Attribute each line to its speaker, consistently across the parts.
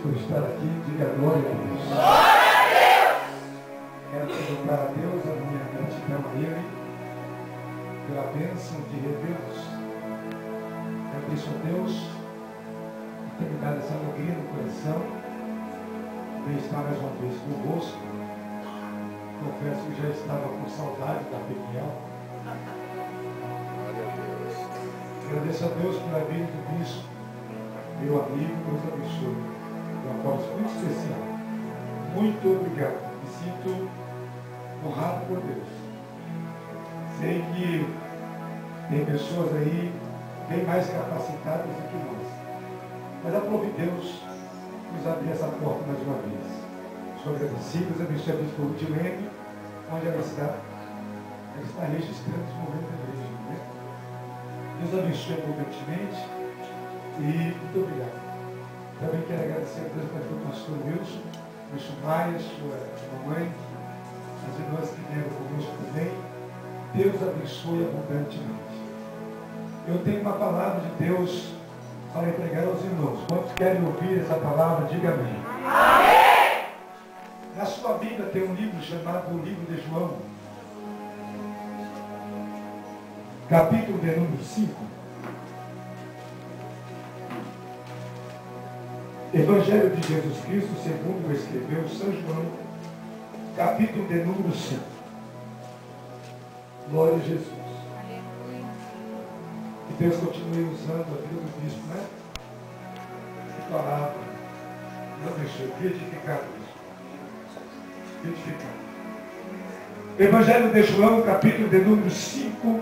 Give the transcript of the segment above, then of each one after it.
Speaker 1: por estar aqui. Diga glória a Deus.
Speaker 2: Glória a Deus!
Speaker 1: Quero perguntar a Deus a minha gratidão a Ele pela bênção de revê-los. Agradeço a Deus por ter me dado essa alegria no coração de estar mais uma vez convosco. Confesso que já estava com saudade da Peniel. Agradeço a Deus pela vida do bispo, meu amigo, Deus abençoe. De uma forma muito especial. Muito obrigado. Me sinto honrado por Deus. Sei que tem pessoas aí bem mais capacitadas do que nós. Mas aprove Deus nos abrir essa porta mais uma vez. Sou agradecido, abençoe a bispo Ludilene, onde ela está. Ela está registrando esse momento da igreja. Né? Deus abençoe abundantemente e muito obrigado. Também quero agradecer a Deus pelo pastor Wilson, Wilson Maia, sua mamãe, as irmãs que vieram conosco também. Deus abençoe abundantemente. Eu tenho uma palavra de Deus para entregar aos irmãos. Quantos querem ouvir essa palavra, diga amém.
Speaker 2: Amém!
Speaker 1: Na sua Bíblia tem um livro chamado O Livro de João, capítulo de número 5. Evangelho de Jesus Cristo, segundo escreveu São João, capítulo de número 5. Glória a Jesus. Que Deus continue usando a vida do bispo, né? A palavra. Não deixou de edificar isso. Edificar. Evangelho de João, capítulo de número 5.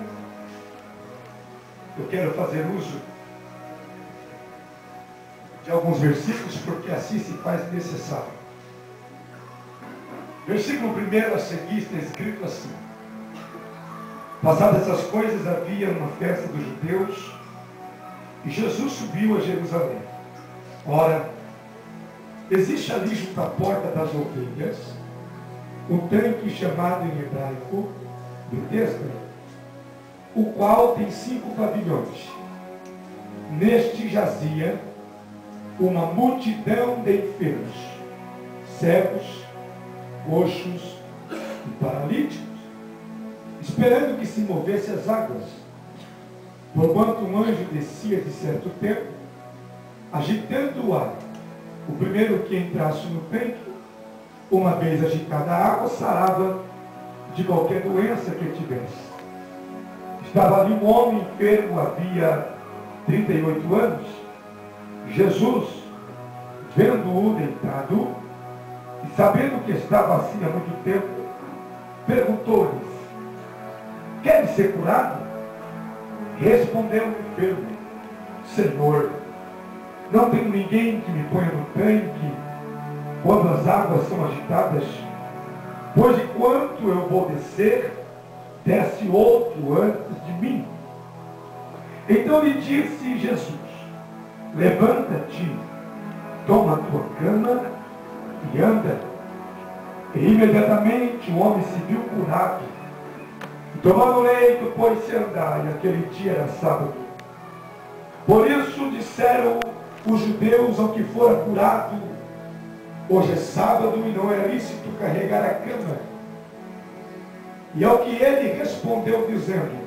Speaker 1: Eu quero fazer uso de alguns versículos, porque assim se faz necessário. Versículo 1 a seguir está escrito assim: passadas essas coisas, havia uma festa dos judeus, e Jesus subiu a Jerusalém. Ora, existe ali junto à porta das ovelhas um tanque chamado em hebraico Betesda, o qual tem 5 pavilhões. Neste jazia uma multidão de enfermos, cegos, coxos e paralíticos, esperando que se movesse as águas. Porquanto um anjo descia de certo tempo, agitando o ar. O primeiro que entrasse no tanque, uma vez agitada a água, sarava de qualquer doença que tivesse. Estava ali um homem enfermo, havia 38 anos. Jesus, vendo-o deitado, e sabendo que estava assim há muito tempo, perguntou-lhes: queres ser curado? Respondeu o enfermo: Senhor, não tenho ninguém que me ponha no tanque quando as águas são agitadas, pois enquanto eu vou descer, desce outro antes de mim. Então lhe disse Jesus: levanta-te, toma a tua cama e anda. E imediatamente o homem se viu curado. E tomando o leito, pôs-se a andar, e aquele dia era sábado. Por isso disseram os judeus ao que fora curado: hoje é sábado e não é lícito carregar a cama. E ao que ele respondeu dizendo: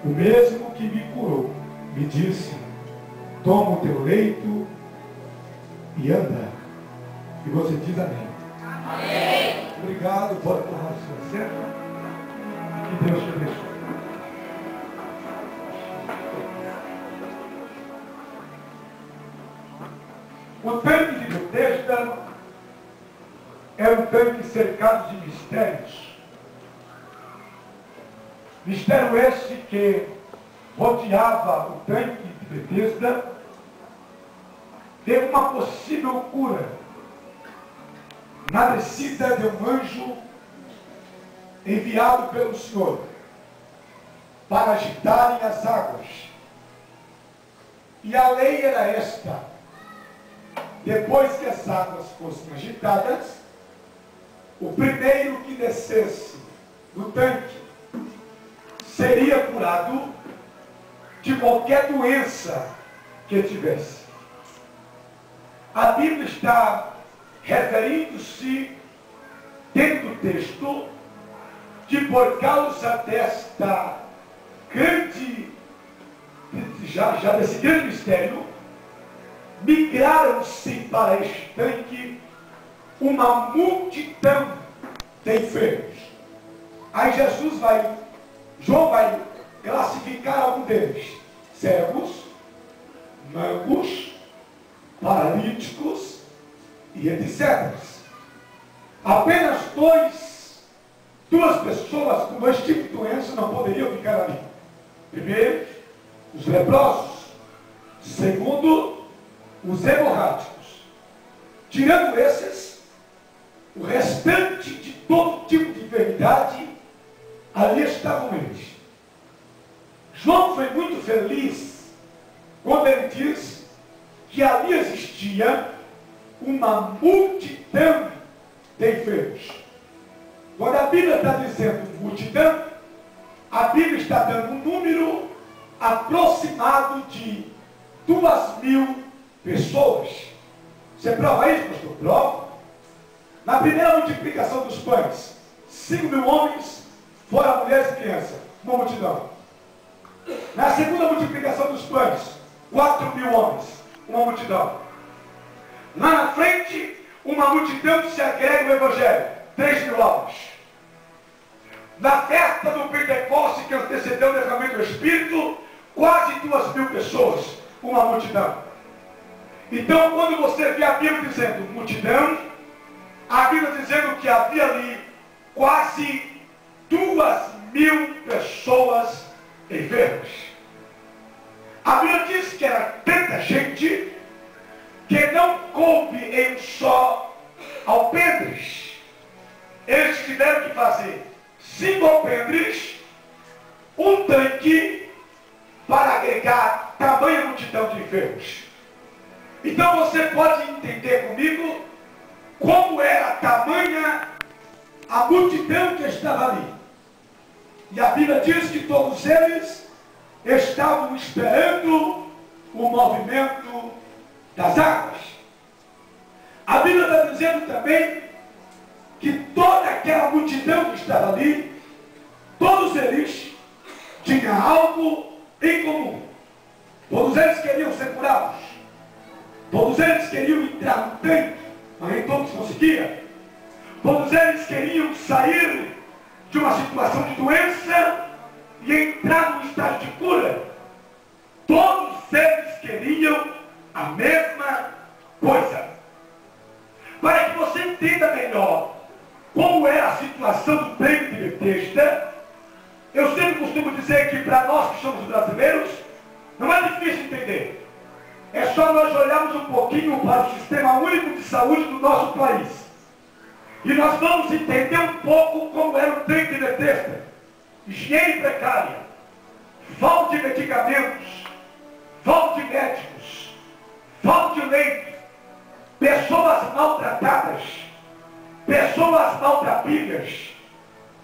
Speaker 1: o mesmo que me curou me disse: toma o teu leito e anda. E você diz amém.
Speaker 2: Amém!
Speaker 1: Obrigado, pode tomar o seu assento. Que Deus te abençoe. O tanque de Betesda é um tanque cercado de mistérios. Mistério esse que rodeava o tanque de Betesda de uma possível cura na descida de um anjo enviado pelo Senhor para agitarem as águas. E a lei era esta: depois que as águas fossem agitadas, o primeiro que descesse do tanque seria curado de qualquer doença que tivesse. a Bíblia está referindo-se dentro do texto que por causa desta grande, já desse grande mistério, migraram-se para este tanque uma multidão de enfermos. Aí João vai classificar algum deles: cegos, mancos, paralíticos e etc. Apenas duas pessoas com esse tipo de doença não poderiam ficar ali. Primeiro, os leprosos. Segundo, os hemorrágicos. Tirando esses, o restante de todo tipo de enfermidade, ali estavam eles. João foi muito feliz quando ele diz que ali existia uma multidão de enfermos. Quando a Bíblia está dizendo multidão, a Bíblia está dando um número aproximado de 2.000 pessoas. Você prova isso, pastor? Prova. Na primeira multiplicação dos pães, 5.000 homens, fora mulheres e crianças, uma multidão. Na segunda multiplicação dos pães, 4.000 homens, uma multidão. Lá na frente, uma multidão que se agrega ao Evangelho, 3.000 homens. Na festa do Pentecostes, que antecedeu o derramamento do Espírito, quase 2.000 pessoas, uma multidão. Então, quando você vê a Bíblia dizendo multidão, a Bíblia dizendo que havia ali quase 2.000 pessoas enfermas. A Bíblia diz que era tanta gente que não coube em só alpendres. Eles tiveram que fazer 5 alpendres, um tanque, para agregar tamanha multidão de enfermos. Então você pode entender comigo como era tamanha a multidão que estava ali. E a Bíblia diz que todos eles estavam esperando o movimento das águas. A Bíblia está dizendo também que toda aquela multidão que estava ali, todos eles tinham algo em comum. Todos eles queriam ser curados. Todos eles queriam entrar no tanque, mas nem todos conseguiam. Todos eles queriam sair de uma situação de doença e entrar num estágio de cura. Todos eles queriam a mesma coisa. Para que você entenda melhor como era a situação do tanque de Betesda, eu sempre costumo dizer que para nós que somos brasileiros, não é difícil entender. É só nós olharmos um pouquinho para o sistema único de saúde do nosso país. E nós vamos entender um pouco como era o tanque de Betesda. Higiene precária, falta de medicamentos, falta de médicos, falta de leite, pessoas maltratadas, pessoas maltrapilhas,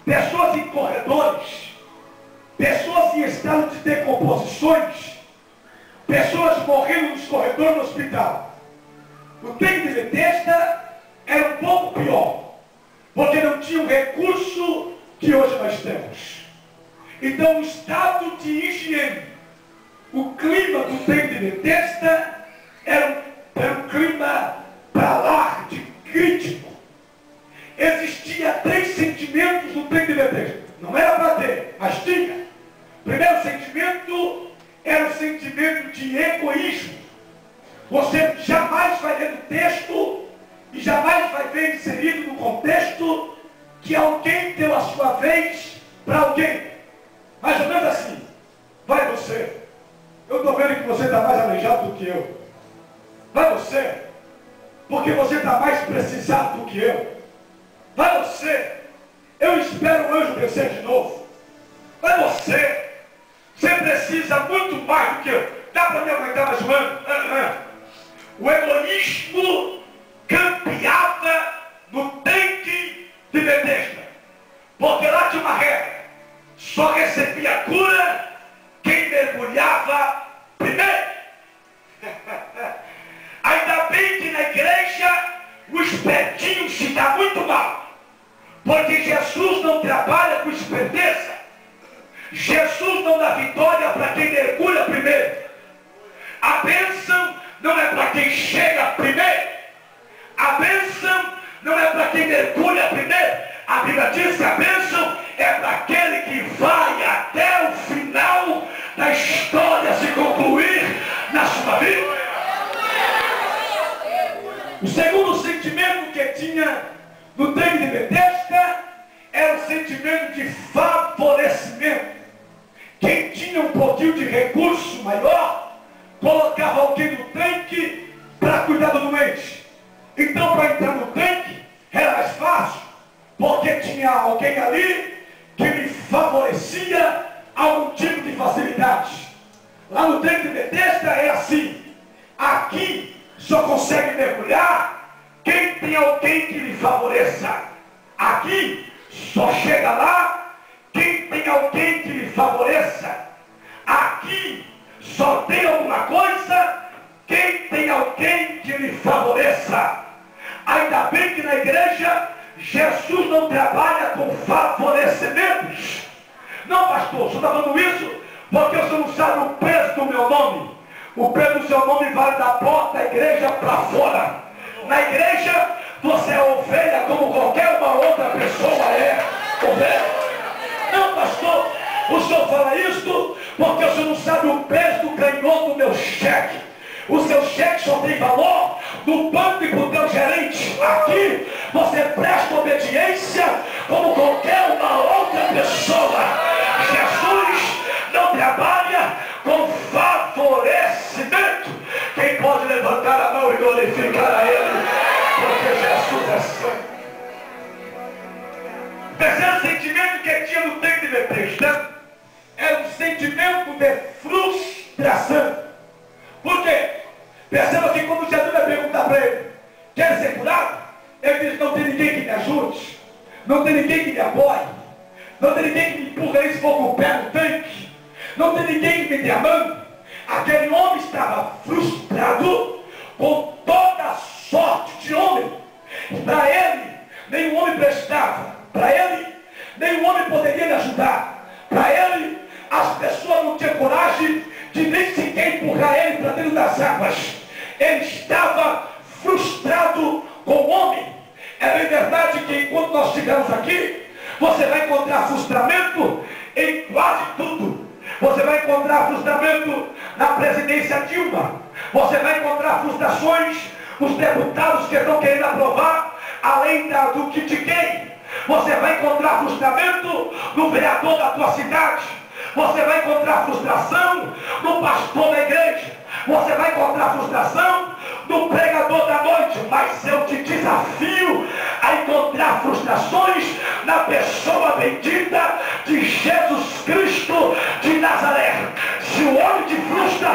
Speaker 1: pessoas em corredores, pessoas em estado de decomposições, pessoas morrendo nos corredores do hospital. O tanque de Betesda era um pouco pior, porque não tinha o recurso que hoje nós temos. Então o estado de higiene, o clima do tanque de Betesda era um clima para lá de crítico. Existia 3 sentimentos no tanque de Betesda. Não era para ter, mas tinha. O primeiro sentimento era o sentimento de egoísmo. Você jamais vai ler o texto e jamais vai ver inserido no contexto que alguém deu a sua vez para alguém. Mais ou menos assim. Vai você. Eu estou vendo que você está mais aleijado do que eu. Vai você. Porque você está mais precisado do que eu. Vai você. Eu espero o anjo descer de novo. Vai você. Você precisa muito mais do que eu. Dá para me aguentar mais um ano? O egoísmo campeava no tanque de Betesda. Porque lá tinha uma regra. Só recebia cura quem mergulhava primeiro. Ainda bem que na Jesus não trabalha com esperteza. Jesus não dá vitória para quem mergulha primeiro. A bênção não é para quem chega primeiro. A bênção não é para quem mergulha primeiro. A Bíblia diz que a bênção é para aquele que vai até o final da história se concluir na sua vida. O segundo sentimento que tinha no tanque de Betesda era o sentimento de favorecimento. Quem tinha um pouquinho de recurso maior, colocava alguém no tanque para cuidar do doente. Então, para entrar no tanque era mais fácil, porque tinha alguém ali que lhe favorecia algum tipo de facilidade. Lá no tanque de Betesda é assim: aqui só consegue mergulhar quem tem alguém que lhe favoreça. Aqui só chega lá quem tem alguém que lhe favoreça. Aqui só tem alguma coisa quem tem alguém que lhe favoreça. Ainda bem que na igreja Jesus não trabalha com favorecimentos. Não, pastor, o senhor está falando isso porque o senhor não sabe o peso do meu nome. O peso do seu nome vai da porta da igreja para fora. Na igreja você é ovelha como qualquer uma outra pessoa é ovelha. Não, pastor, o senhor fala isso porque o senhor não sabe o peso do canhão do meu cheque. O seu cheque só tem valor no banco e para o teu gerente. Aqui você presta obediência como qualquer uma outra pessoa. Jesus não trabalha com favorecimento. Quem pode levantar a mão e glorificar a Ele? Porque Jesus é santo. O terceiro sentimento que tinha no tanque de Betesda era um sentimento de frustração. Por quê? Perceba que quando Jesus vai perguntar para ele: quer ser curado? Ele diz: não tem ninguém que me ajude, não tem ninguém que me apoie, não tem ninguém que me empurre aí se for com o pé no tanque, não tem ninguém que me dê a mão. Aquele homem estava frustrado com toda sorte de homem. Para ele, nenhum homem prestava. Para ele, nenhum homem poderia lhe ajudar. Para ele, as pessoas não tinham coragem de nem sequer empurrar ele para dentro das águas. Ele estava frustrado com o homem. É bem verdade que enquanto nós estivermos aqui, você vai encontrar frustramento em quase tudo. Você vai encontrar frustramento na presidência Dilma. Você vai encontrar frustrações nos deputados que estão querendo aprovar além do kit gay. Você vai encontrar frustramento no vereador da tua cidade. Você vai encontrar frustração no pastor da igreja. Você vai encontrar frustração no pregador da noite. Mas eu te desafio a encontrar frustrações na pessoa bendita de Jesus Cristo de Nazaré. Se o homem te frustra,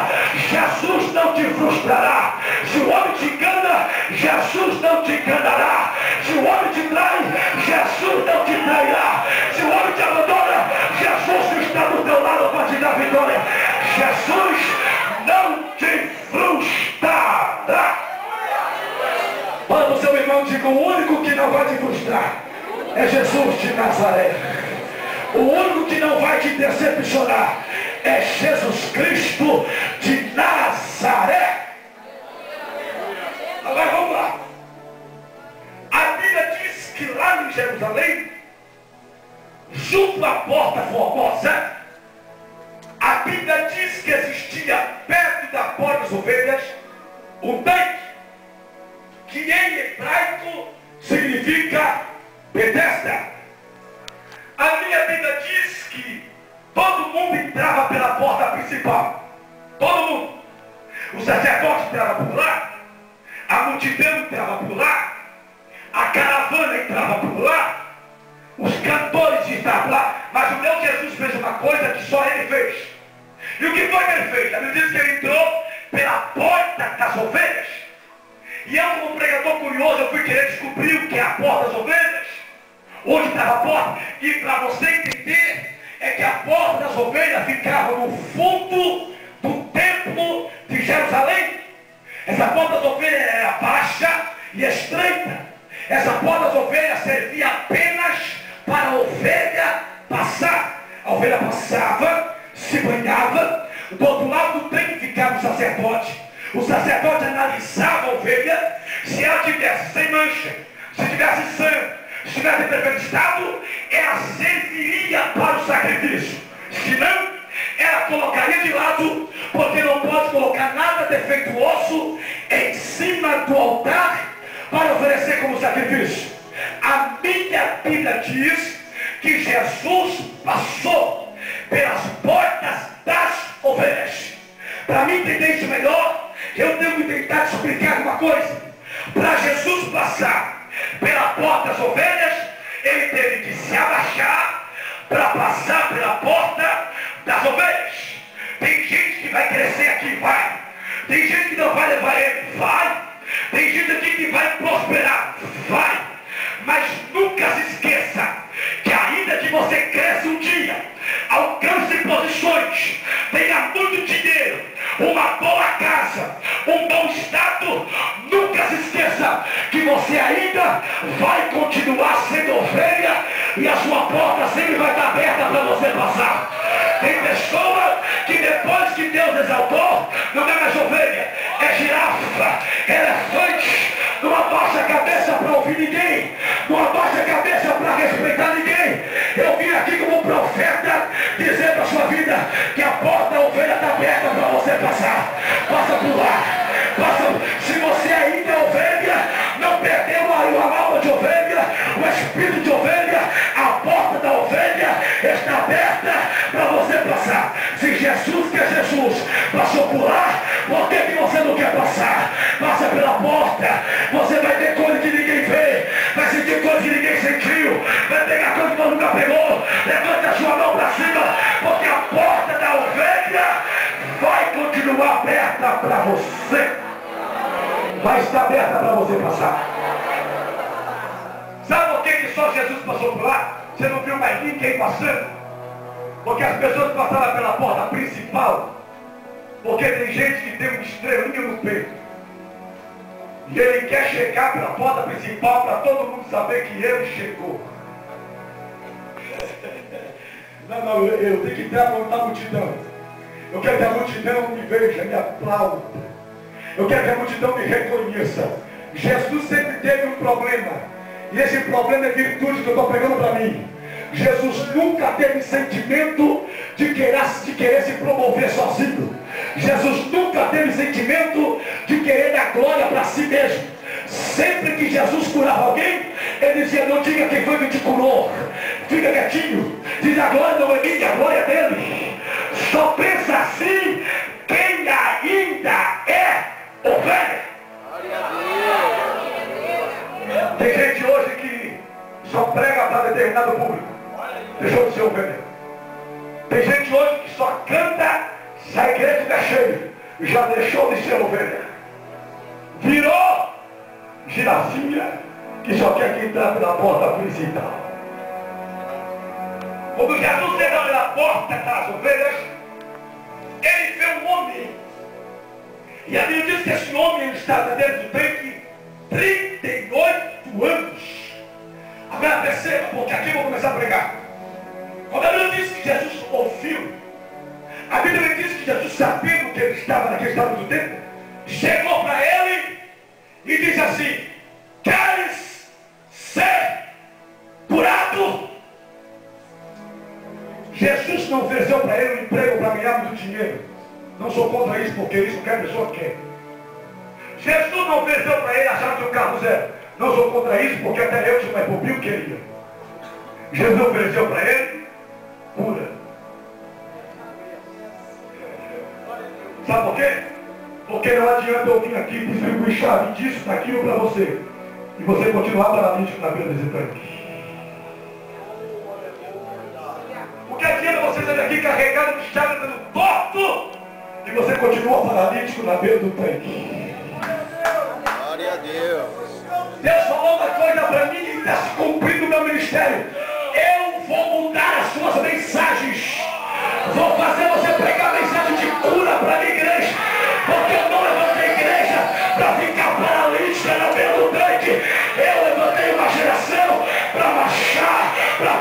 Speaker 1: Jesus não te frustrará. Se o homem te engana, Jesus não te enganará. Se o homem te trai, Jesus não te trairá. Se o homem te abandona, Jesus está do teu lado para te dar vitória. Jesus não te frustrará. Fala para o seu irmão, diga: o único que não vai te frustrar é Jesus de Nazaré. O único que não vai te decepcionar é Jesus Cristo de Nazaré. Agora vamos lá. A Bíblia diz que lá em Jerusalém, junto à porta formosa, a Bíblia diz que existia perto da porta das ovelhas um tanque, que em hebraico significa Betesda. A minha Bíblia diz que todo mundo entrava pela porta principal. Todo mundo. O sacerdote entrava por lá, a multidão entrava por lá, a caravana entrava por lá, os cantores estavam lá. Mas o meu Jesus fez uma coisa que só ele fez. E o que foi que ele fez? A Bíblia diz que ele entrou pela porta das ovelhas. E eu, como pregador curioso, eu fui querer descobrir o que é a porta das ovelhas. Onde estava a porta? E para você entender, é que a porta das ovelhas ficava no fundo do templo de Jerusalém. Essa porta das ovelhas era baixa e estreita. Essa porta das ovelhas servia apenas para a ovelha passar. A ovelha passava, se banhava, do outro lado do tanque ficava o sacerdote. O sacerdote analisava a ovelha, se ela tivesse sem mancha, se tivesse sangue, se estivesse em perfeito estado, ela serviria para o sacrifício. Se não, ela colocaria de lado, porque não pode colocar nada defeituoso em cima do altar para oferecer como sacrifício. A minha Bíblia diz que Jesus passou pelas portas das ovelhas. Para mim entender isso melhor, eu tenho que tentar te explicar uma coisa. Para Jesus passar pela porta das ovelhas, ele teve que se abaixar para passar pela porta das ovelhas. Tem gente que vai crescer aqui, vai. Tem gente que não vai levar ele, vai. Tem gente aqui que vai prosperar, vai. Mas nunca se esqueça que ainda que você cresça um dia, alcance posições, tenha muito dinheiro, uma boa casa, um bom estado, nunca se esqueça que você ainda vai continuar sendo ovelha e a sua porta sempre vai estar aberta para você passar. Tem pessoa que depois que Deus exaltou, não é mais ovelha, é girafa, elefante, não abaixa a cabeça para ouvir ninguém, não abaixa a cabeça para respeitar ninguém. Eu vim aqui como profeta dizer para a sua vida que a porta da ovelha está aberta para você passar. Passa por lá, passa. Se você ainda é ovelha, não perdeu a alma de ovelha, o espírito de ovelha, a porta da ovelha está aberta para você passar. Se Jesus, que é Jesus, passou por lá, por que você não quer passar? Passa pela porta. Você vai ter coisa que ninguém vê, vai sentir coisa que ninguém sentiu, vai pegar coisa que você nunca pegou. Levanta a sua mão para cima, porque a porta da ovelha vai continuar aberta para você. Vai estar aberta para você passar. Sabe por que só Jesus passou por lá? Você não viu mais ninguém passando? Porque as pessoas passaram pela porta principal. Porque tem gente que tem uma estrelinha no peito. E ele quer chegar pela porta principal para todo mundo saber que ele chegou. Não, eu tenho que ter a multidão. Eu quero que a multidão me veja, me aplauda. Eu quero que a multidão me reconheça. Jesus sempre teve um problema. E esse problema é virtude que eu estou pregando para mim. Jesus nunca teve sentimento de querer se promover sozinho. Jesus nunca teve sentimento de querer dar glória para si mesmo. Sempre que Jesus curava alguém, ele dizia: não diga quem foi que te curou, fica quietinho, diz: a glória não é minha, a glória é dele. Só pensa assim quem ainda é ovelha. Tem gente hoje que só prega para determinado público, deixou de ser ovelha. Tem gente hoje que só canta se a igreja estiver cheia, já deixou de ser ovelha. Virou girafinha que só quer entrar pela porta principal. Quando Jesus entrou pela porta das ovelhas, ele vê um homem. E a Bíblia diz que esse homem estava dentro do tanque 38 anos. Agora perceba, porque aqui eu vou começar a pregar. Quando a Bíblia diz que Jesus ouviu, a Bíblia diz que Jesus, sabendo que ele estava naquele estado do tempo, chegou para ele e disse assim: queres ser curado? Jesus não ofereceu para ele um emprego para ganhar muito dinheiro. Não sou contra isso, porque isso que a pessoa quer. Jesus não ofereceu para ele achar que o carro zero. Não sou contra isso, porque até eu, se não é bobinho, queria. Jesus ofereceu para ele cura. Sabe por quê? Porque não adianta eu vir aqui distribuir chave disso, daquilo para você, e você continuar paralítico na beira desse tanque. O que adianta você sair daqui carregado de chave pelo torto e você continua paralítico na beira do tanque?
Speaker 3: Glória a Deus.
Speaker 1: Deus falou uma coisa para mim e está se cumprindo o meu ministério. Eu vou mudar as suas mensagens. Vou fazer você pregar mensagem de cura para a minha igreja. Porque eu não levantei a igreja para ficar paralítica na beira do tanque. Eu levantei uma geração para marchar, para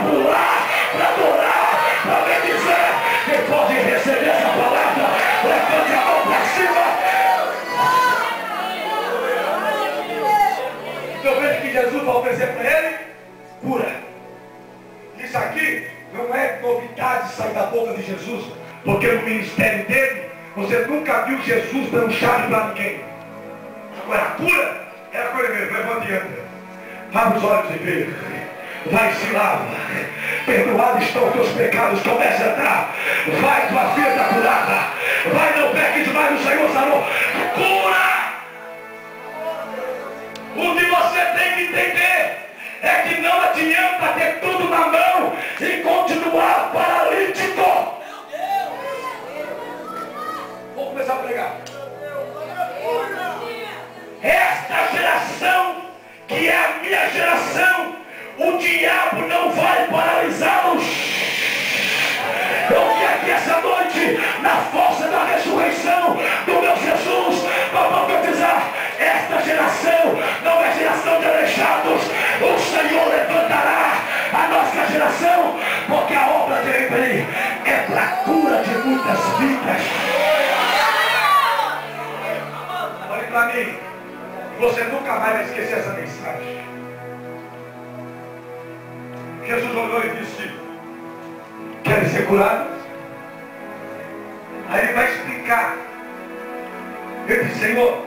Speaker 1: dizer para ele? Cura. Isso aqui não é novidade sair da boca de Jesus, porque no ministério dele, você nunca viu Jesus dando chave para ninguém. Agora, a cura é a coisa mesmo. Levanta e anda. Abre os olhos e vê. Vai, se lava. Perdoados estão os teus pecados. Comece a andar. Vai, tua filha está curada. Vai, não peques mais, o Senhor sarou. Cura! O que você tem que entender é que não adianta ter tudo na mão e continuar paralítico. Vou começar a pregar. Esta geração, que é a minha geração, o diabo não vai paralisá-los. Eu vim aqui essa noite, na força da ressurreição do meu Jesus, para profetizar. Esta geração não é geração de aleijados. O Senhor levantará a nossa geração, porque a obra dele é para a cura de muitas vidas. Olhe para mim, você nunca mais vai esquecer essa mensagem. Jesus olhou e disse: querem ser curados? Aí ele vai explicar. Ele disse: Senhor,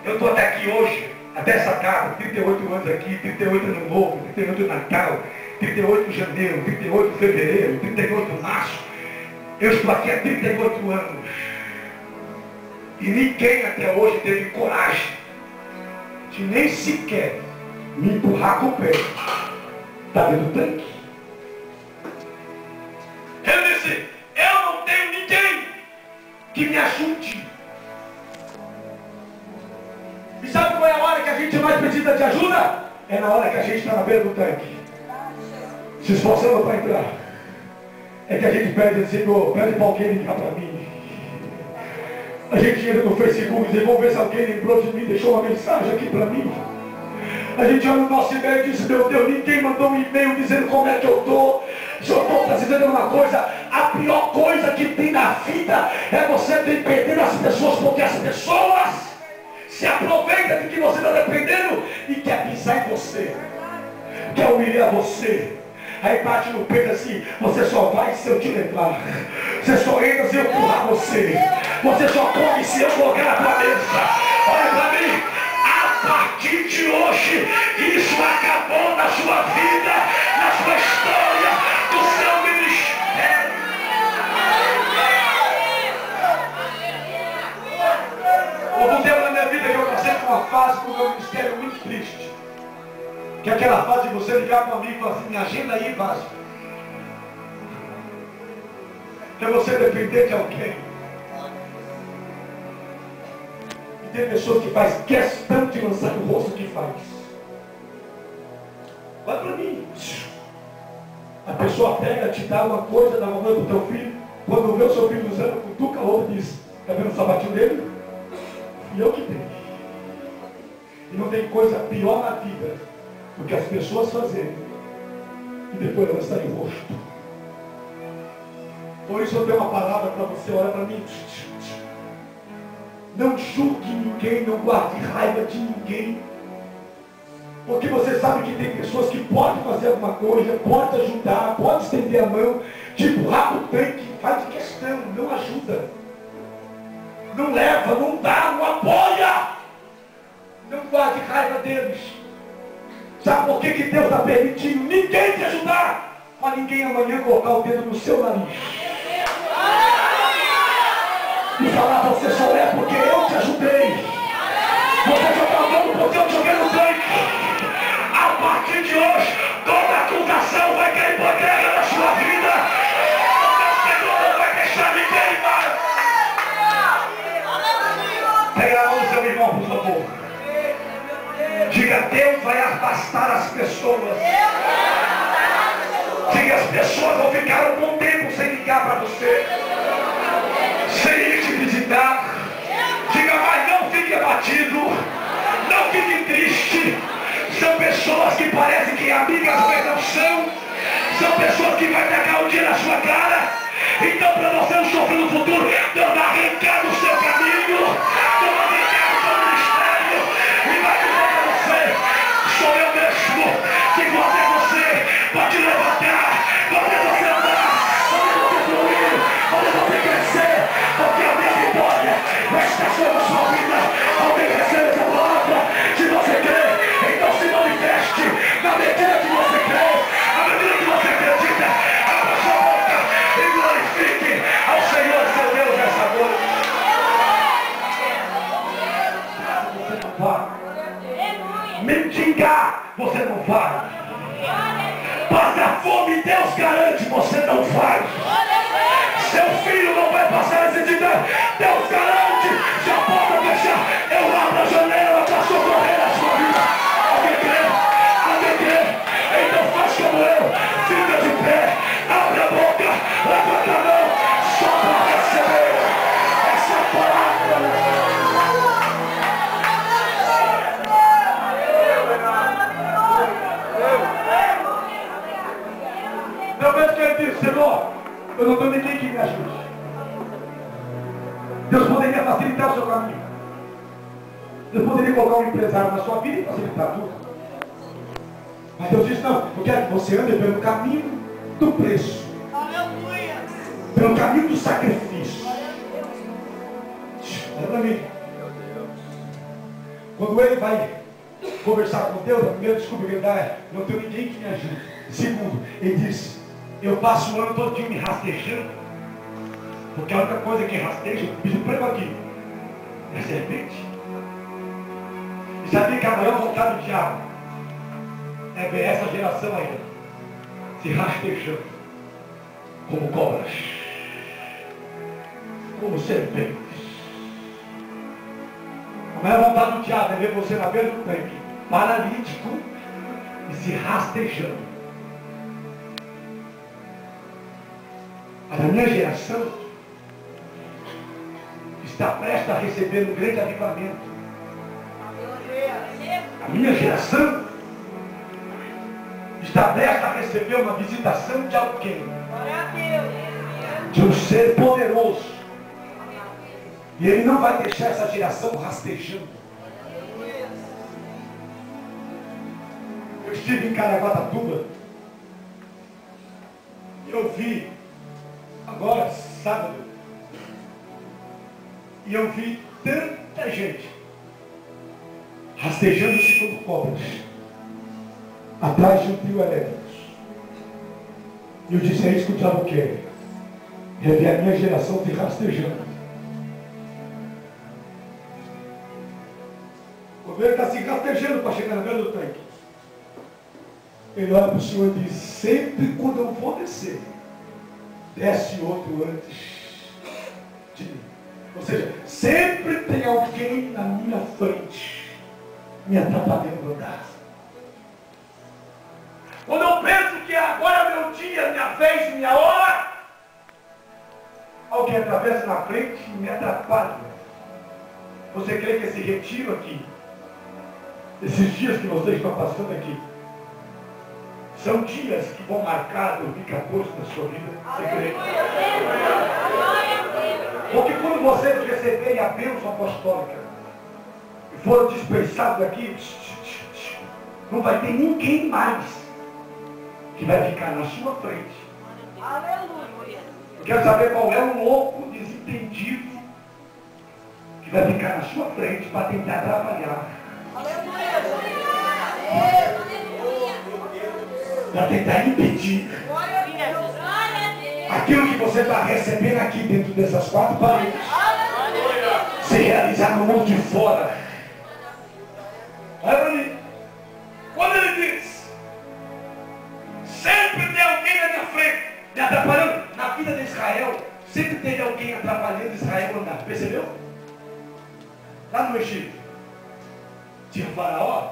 Speaker 1: eu estou até aqui hoje, até essa casa, 38 anos aqui, 38 ano novo, 38 Natal, 38 de janeiro, 38 de fevereiro, 38 de março. Eu estou aqui há 38 anos. E ninguém até hoje teve coragem de nem sequer me empurrar com o pé. Está dentro do tanque. Ele disse: eu não tenho ninguém que me ajude. E sabe qual é a hora que a gente mais precisa de ajuda? É na hora que a gente está na beira do tanque, se esforçando para entrar. É que a gente pede: Senhor, pede para alguém ligar para mim. A gente entra no Facebook e diz: vamos ver se alguém lembrou de mim, deixou uma mensagem aqui para mim. A gente olha no nosso e-mail e diz: meu Deus, ninguém mandou um e-mail dizendo como é que eu estou. Se eu estou precisando de uma coisa, a pior coisa que tem na vida é você depender das pessoas, porque as pessoas se aproveitam de que você está dependendo e quer pisar em você, quer humilhar você. Aí bate no peito assim: você só vai se eu te levar, você só entra se eu empurrar você, você só come se eu colocar na tua mesa. Olha para mim, a partir de hoje, isso acabou na sua vida, na sua história, do seu ministério. Houve um tempo na minha vida que eu passei por uma fase do meu ministério muito triste. Que é aquela fase de você ligar para mim e falar assim: me agenda aí, básico. É você depender de alguém. E tem pessoas que faz questão de lançar no rosto que faz. Vai para mim. A pessoa pega, te dá uma coisa, dá uma coisa para o teu filho. Quando vê o seu filho usando, cutuca a outra e diz: está vendo o sapatinho dele? E eu que tenho. E não tem coisa pior na vida do que as pessoas fazerem e depois elas estarem em rosto. Por isso eu tenho uma palavra para você. Olha para mim. Não julgue ninguém, não guarde raiva de ninguém, porque você sabe que tem pessoas que podem fazer alguma coisa, pode ajudar, pode estender a mão, te empurrar para o tanque. Faz de questão, não ajuda, não leva, não dá, não apoia. Não guarde raiva deles. Sabe por que Deus está permitindo ninguém te ajudar? Para ninguém amanhã colocar o dedo no seu nariz e falar: você só é porque eu te ajudei. Você só está dando porque eu te joguei no tanque. A partir de hoje, toda acusação vai cair por terra na sua vida. O Senhor não vai deixar ninguém mais. Pega a mão, seu irmão, por favor. Diga: Deus vai afastar as pessoas. Diga: as pessoas vão ficar um bom tempo sem ligar para você, sem ir te visitar. Diga: mas não fique abatido, não fique triste. São pessoas que parecem que amigas, mas não são. São pessoas que vai tacar um dia na sua cara. Então, para você não sofrer no futuro, Deus vai arrancar do seu caminho, Deus vai arrancar do seu ministério e vai dizer para você: sou eu mesmo. Deus garante. Se a porta fechar, eu abro a janela para socorrer a sua vida. Alguém crê? Alguém crê? Então faz como eu. Fica de pé, abre a boca, levanta a mão, só para receber essa palavra. Não vejo que ele disse, Senhor, eu não tenho ninguém que me ajude. Deus poderia facilitar o seu caminho. Deus poderia colocar um empresário na sua vida e facilitar tudo. Mas Deus disse, não, eu quero que você ande pelo caminho do preço. Pelo caminho do sacrifício. Olha para mim. Quando ele vai conversar com Deus, a primeira desculpa que ele dá é, não tenho ninguém que me ajude. Segundo, ele diz, eu passo o ano todo me rastejando, porque a única coisa que rasteja, o bicho preto aqui, é serpente. E sabia que a maior vontade do diabo é ver essa geração ainda se rastejando como cobras, como serpentes. A maior vontade do diabo é ver você na beira do tanque, paralítico e se rastejando. Mas a minha geração está prestes a receber um grande avivamento. A minha geração está prestes a receber uma visitação de alguém, de um ser poderoso. E ele não vai deixar essa geração rastejando. Eu estive em Caraguatatuba e eu vi agora, sábado, e eu vi tanta gente rastejando-se como cobras atrás de um trio elétrico. E eu disse, é isso que o diabo quer. É ver a minha geração se rastejando. Quando ele está se rastejando para chegar na beira do tanque, ele olha para o Senhor e diz, sempre quando eu vou descer, desce outro antes de mim. Ou seja, sempre tem alguém na minha frente me atrapalhando a andar. Quando eu penso que agora é meu dia, minha vez, minha hora, alguém atravessa na frente e me atrapalha. Você crê que esse retiro aqui, esses dias que vocês estão passando aqui, são dias que vão marcar 2014 na sua vida? Você crê? Porque quando vocês receberem a bênção apostólica e foram dispersados aqui, não vai ter ninguém mais que vai ficar na sua frente. Eu quero saber qual é o louco desentendido que vai ficar na sua frente para tentar atrapalhar. Para tentar impedir aquilo que você está recebendo aqui dentro dessas quatro paredes se realizar no mundo de fora. Olha para mim. Quando ele diz, sempre tem alguém na minha frente me atrapalhando, na vida de Israel, sempre teve alguém atrapalhando Israel a andar. Percebeu? Lá no Egito tinha Faraó.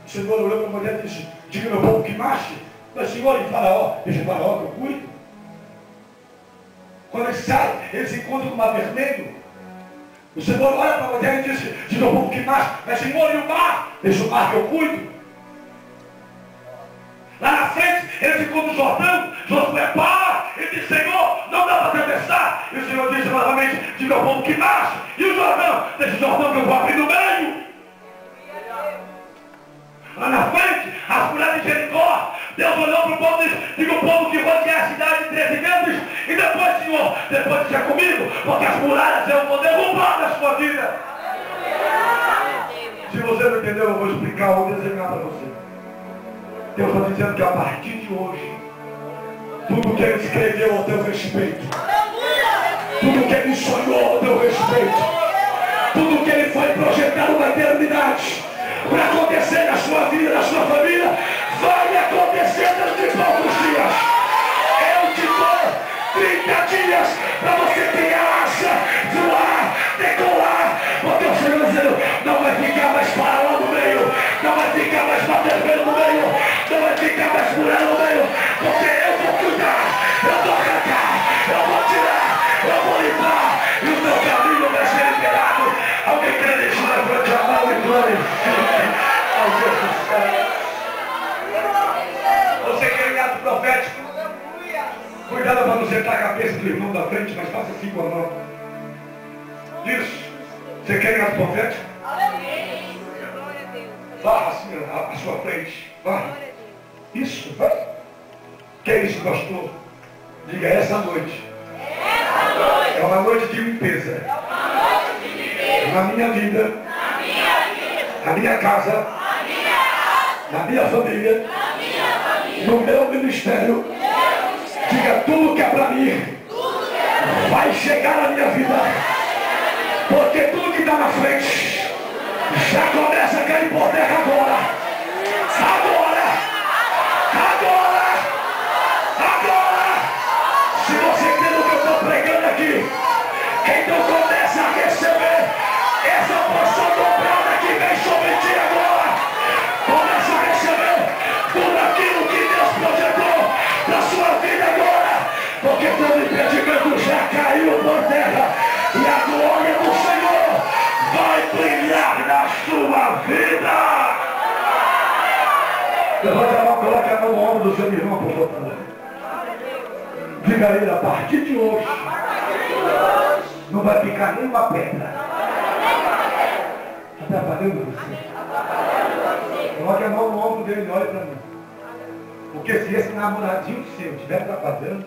Speaker 1: O Senhor olhou para a mulher e disse, diga meu povo que marche. Mas Senhor, e Faraó, deixa o Faraó que eu cuido. Quando ele sai, ele se encontra com o mar vermelho. O Senhor olha para a mulher e disse, diga meu povo que marche. Mas Senhor, e o mar? Deixa o mar que eu cuido. Lá na frente, ele se encontra no Jordão. Josué para e diz, Senhor, não dá para atravessar. E o Senhor disse novamente, diga meu povo que marche. E o Jordão? Deixa o Jordão que eu vou abrir no meio. Lá na frente, as mulheres de Jericó, Deus olhou para o povo e disse, diga o povo que rodear a cidade 13 vezes, e depois, Senhor, depois deixa comigo, porque as muralhas eu vou derrubar na sua vida. Se você não entendeu, eu vou explicar, vou desenhar para você. Deus está dizendo que a partir de hoje, tudo que ele escreveu ao teu respeito, tudo que ele sonhou ao teu respeito, tudo que ele foi projetado na eternidade, para acontecer na sua vida, na sua família, vai acontecer dentro de poucos dias. Eu te dou 30 dias para você criar a cuidado para não sentar a cabeça do irmão da frente, mas faça assim com a mão. Isso. Você quer ir ao profético? Vá assim à sua frente. Vá. Isso, vai. Que é isso, pastor? Diga, essa noite. É uma noite de limpeza. Na minha vida. Na minha casa. Na minha família. No meu ministério. Diga, tudo que é para mim vai chegar na minha vida. Porque tudo que está na frente já começa a cair por terra agora. Agora! Agora! Agora! Se você crê no que eu estou pregando aqui, então começa a receber essa porção dobrada que vem sobre ti agora. Começa a receber tudo aquilo que Deus projetou para sua vida agora. Porque todo impedimento já caiu por terra. E a glória do Senhor vai brilhar na sua vida. Levanta a mão, coloque a mão no ombro do seu irmão, por favor. Diga a ele, a partir de hoje, não vai ficar nenhuma pedra. Está atrapalhando você? Coloque a mão no ombro dele e olhe para mim. Porque se esse namoradinho seu estiver atrapalhando,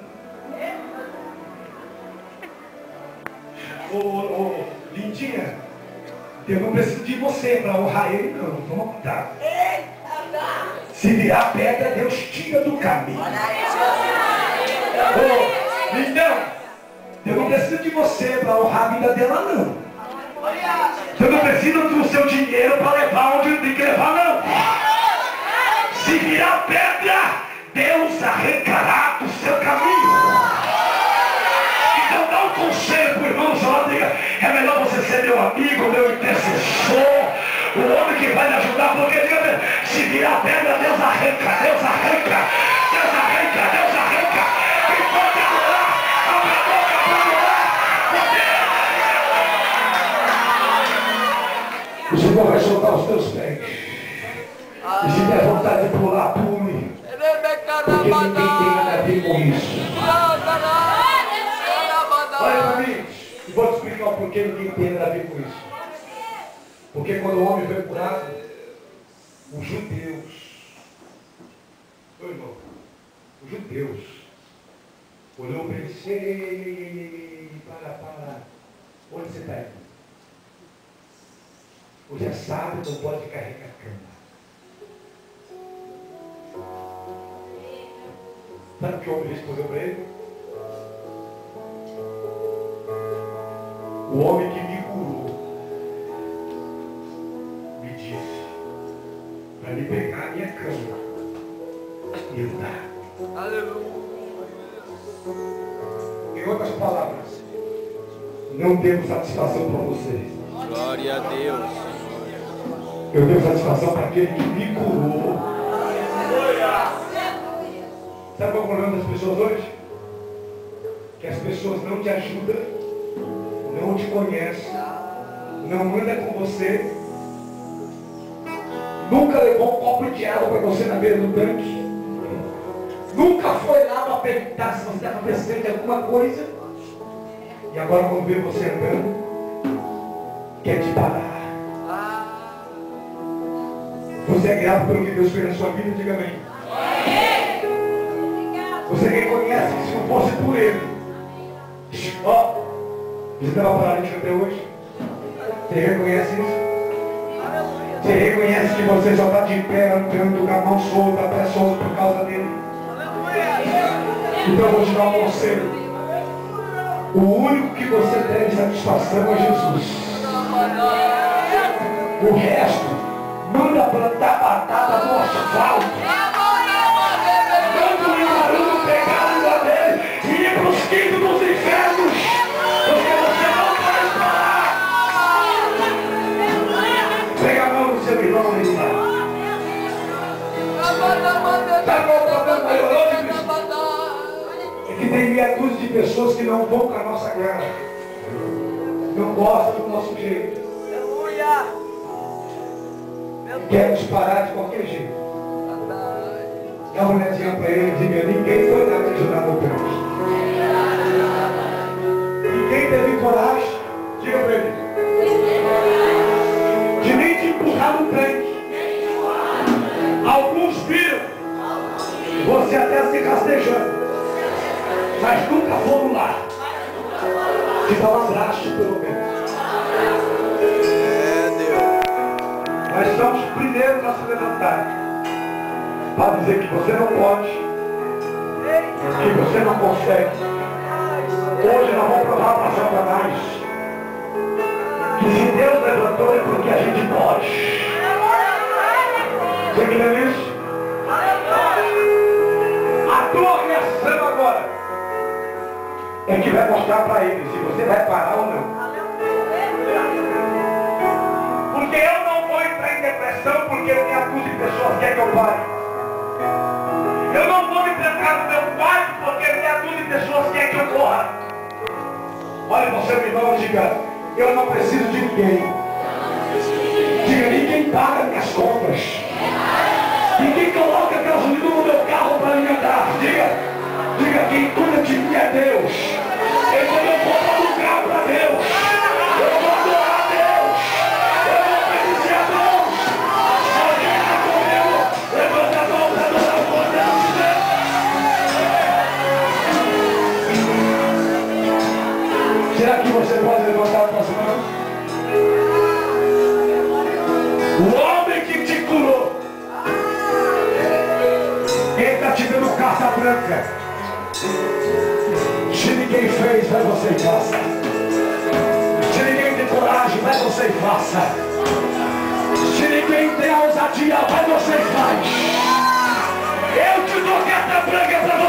Speaker 1: ô, lindinha, eu não preciso de você para honrar ele, não. Toma cuidado. Se virar pedra, Deus tira do caminho. Ô, lindão, eu não preciso de você para honrar a vida dela, não. Eu não preciso do seu dinheiro para levar onde tem que levar, não. Se virar pedra, Deus arrancará do seu caminho. Então dá um conselho para o irmão do seu lado, diga, é melhor você ser meu amigo, meu intercessor, o homem que vai me ajudar, porque diga, se virar pedra, Deus arranca, Deus arranca, Deus arranca, Deus arranca. E pode adorar, abre a boca para adorar. O Senhor vai soltar os teus pés. E se der vontade de pular, pule. Porque ninguém tem nada a ver com isso. Olha para mim, e vou te explicar o porquê ninguém tem nada a ver com isso. Porque quando o homem foi curado, os judeus, irmão, os judeus, olhou para ele e disse, para, onde você está indo? Hoje é sábado, não pode carregar a cama. Sabe o que o homem respondeu para ele? O homem que me curou me disse para me pegar a minha cama e andar. Aleluia. Em outras palavras, não devo satisfação para vocês.
Speaker 3: Glória a Deus.
Speaker 1: Eu devo satisfação para aquele que me curou. Sabe qual é o problema das pessoas hoje? Que as pessoas não te ajudam, não te conhecem, não andam com você, nunca levou um copo de água para você na beira do tanque, nunca foi lá para perguntar se você estava precisando de alguma coisa, e agora quando vê você andando, quer te parar. Você é grato pelo que Deus fez na sua vida? Diga amém. Você reconhece que se não fosse por Ele, ó, você estava paralítico até hoje? Você reconhece isso? Você reconhece que você só está de pé, andando com a mão solta, pé solto por causa dele? Então eu vou te dar um conselho. O único que você tem satisfação é Jesus. O resto, manda plantar batata no asfalto. Manda o barulho pegar no lugar dele e ir para os quintos dos infernos. Porque você não vai parar. Pega a mão do seu irmão e está. Tá bom, o problema maior é que tem meia dúzia de pessoas que não vão com a nossa cara. Não gostam do nosso jeito. Quer nos parar de qualquer jeito. Dá uma olhadinha para ele e diga, ninguém foi lá te ajudar no pé. ele rastejando. Mas nunca foram lá. Te dá um abraço, pelo menos.
Speaker 3: É, Deus.
Speaker 1: Nós somos os primeiros a se levantar para dizer que você não pode, que você não consegue. Hoje nós vamos provar para Satanás que se Deus levantou é porque a gente pode. Você crê nisso? A tua reação agora é que vai mostrar para ele se você vai parar ou não. Porque eu não vou entrar em depressão porque minha dúzia de pessoas quer que eu pare. Eu não vou me trancar no meu quarto porque minha dúzia de pessoas quer que eu corra. Olha você, meu irmão, diga, eu não preciso de ninguém. Diga, ninguém paga minhas contas. Ninguém coloca gasolina no meu carro para me andar. Diga, quem cuida de mim é Deus. Então eu vou para lugar para Deus. Eu vou adorar a Deus. Eu vou obedecer a Deus. Alguém está comigo? Levanta a mão para adorar o poder de Deus. Será que você pode levantar as suas mãos? O homem que te curou, ele está te dando carta branca. Se ninguém fez, vai você e faça. Se ninguém tem coragem, vai você e faça. Se ninguém tem ousadia, vai você e faz. Eu te dou carta branca para você.